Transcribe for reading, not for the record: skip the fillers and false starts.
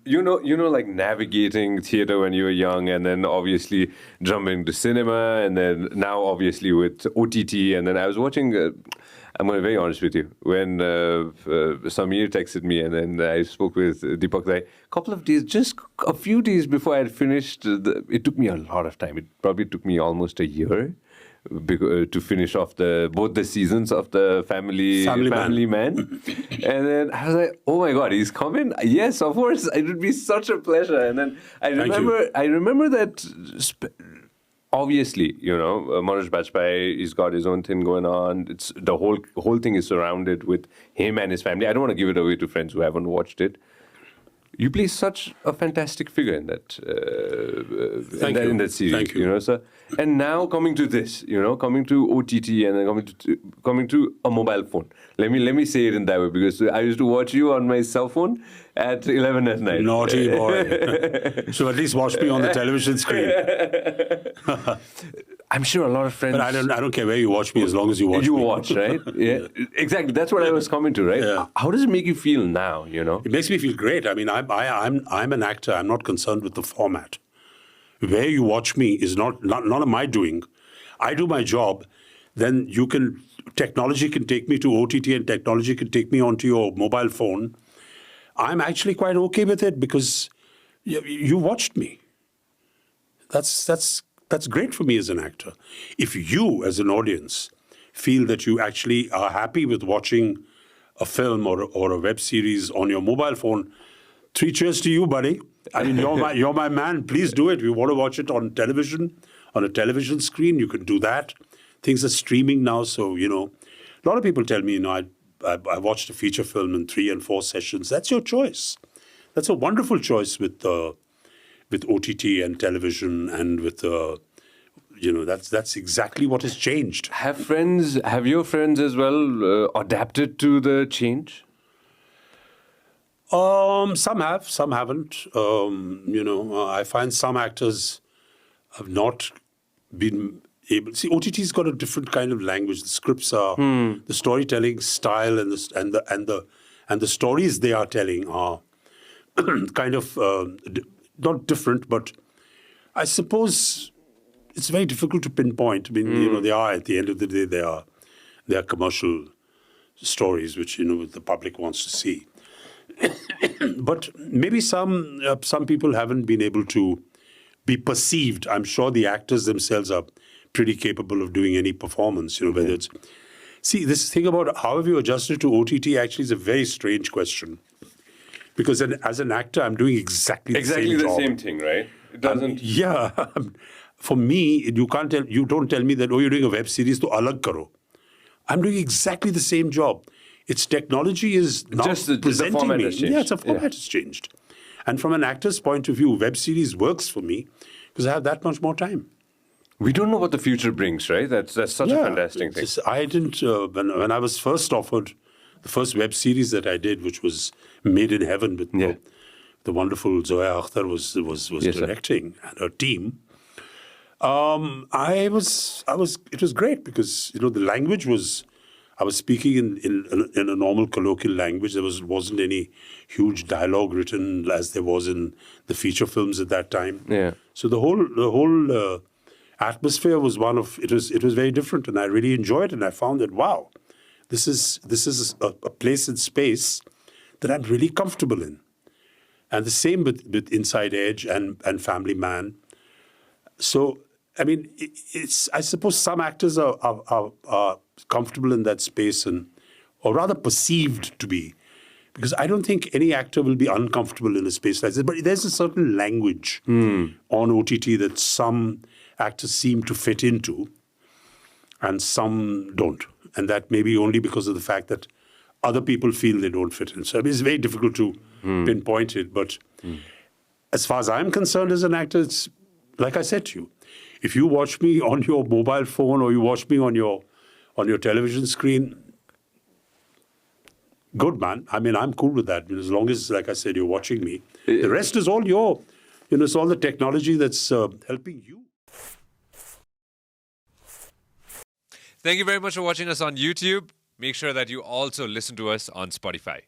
like navigating theater when you were young, and then obviously jumping to cinema, and then now obviously with OTT, and then I was watching. I'm going to be very honest with you. When Samir texted me, and then I spoke with Deepak, a couple of days, just a few days before I had finished, it took me a lot of time. It probably took me almost a year to finish off both the seasons of the Family Man. And then I was like, oh my God, he's coming? Yes, of course. It would be such a pleasure. And then I remember that. Obviously, Manoj Bajpayee, he's got his own thing going on. It's the whole thing is surrounded with him and his family. I don't want to give it away to friends who haven't watched it. You play such a fantastic figure in that in that series. Thank you. Sir. And now coming to this, coming to OTT and then coming to a mobile phone. Let me say it in that way, because I used to watch you on my cell phone at 11 at night. Naughty boy. So at least watch me on the television screen. I'm sure a lot of friends. But I don't care where you watch me, as long as you watch me. You watch, right? Yeah, exactly. That's what I was coming to, right? Yeah. How does it make you feel now? It makes me feel great. I mean, I'm an actor. I'm not concerned with the format. Where you watch me is not of my doing. I do my job. Then technology can take me to OTT, and technology can take me onto your mobile phone. I'm actually quite okay with it, because you watched me. That's great for me as an actor. If you, as an audience, feel that you actually are happy with watching a film or a web series on your mobile phone, 3 cheers to you, buddy. I mean, you're my man. Please do it. If you want to watch it on television, on a television screen, you can do that. Things are streaming now, so, a lot of people tell me, I watched a feature film in 3 and 4 sessions. That's your choice. That's a wonderful choice with OTT and television, and with that's exactly what has changed. Have your friends as well adapted to the change? Some have, some haven't. I find some actors have not been able. See, OTT's got a different kind of language. The scripts are the storytelling style, and the stories they are telling are kind of not different, but I suppose it's very difficult to pinpoint. I mean, they are, at the end of the day, they are commercial stories which the public wants to see. But maybe some people haven't been able to be perceived. I'm sure the actors themselves are pretty capable of doing any performance. Whether it's this thing about how have you adjusted to OTT actually is a very strange question. Because as an actor, I'm doing exactly the same thing, right? It doesn't. For me, you don't tell me that, you're doing a web series, to alag karo. I'm doing exactly the same job. Its technology is now presenting the format me. Has changed. Yeah, the format has changed. And from an actor's point of view, web series works for me because I have that much more time. We don't know what the future brings, right? That's such a fantastic thing. I didn't when I was first offered the first web series that I did, which was Made in Heaven, with the wonderful Zoya Akhtar was directing, and her team. It was great because the language was. I was speaking in a normal colloquial language. There wasn't any huge dialogue written as there was in the feature films at that time. Yeah. So the whole atmosphere was it was very different, and I really enjoyed it. And I found that this is a place and space that I'm really comfortable in. And the same with Inside Edge and Family Man. So I mean, I suppose some actors are comfortable in that space, or rather perceived to be, because I don't think any actor will be uncomfortable in a space like this. But there's a certain language on OTT that some actors seem to fit into, and some don't, and that may be only because of the fact that other people feel they don't fit in. So it's very difficult to pinpoint it. But as far as I'm concerned as an actor, it's like I said to you. If you watch me on your mobile phone or you watch me on your television screen, good, man. I mean, I'm cool with that. As long as, like I said, you're watching me. The rest is all it's all the technology that's helping you. Thank you very much for watching us on YouTube. Make sure that you also listen to us on Spotify.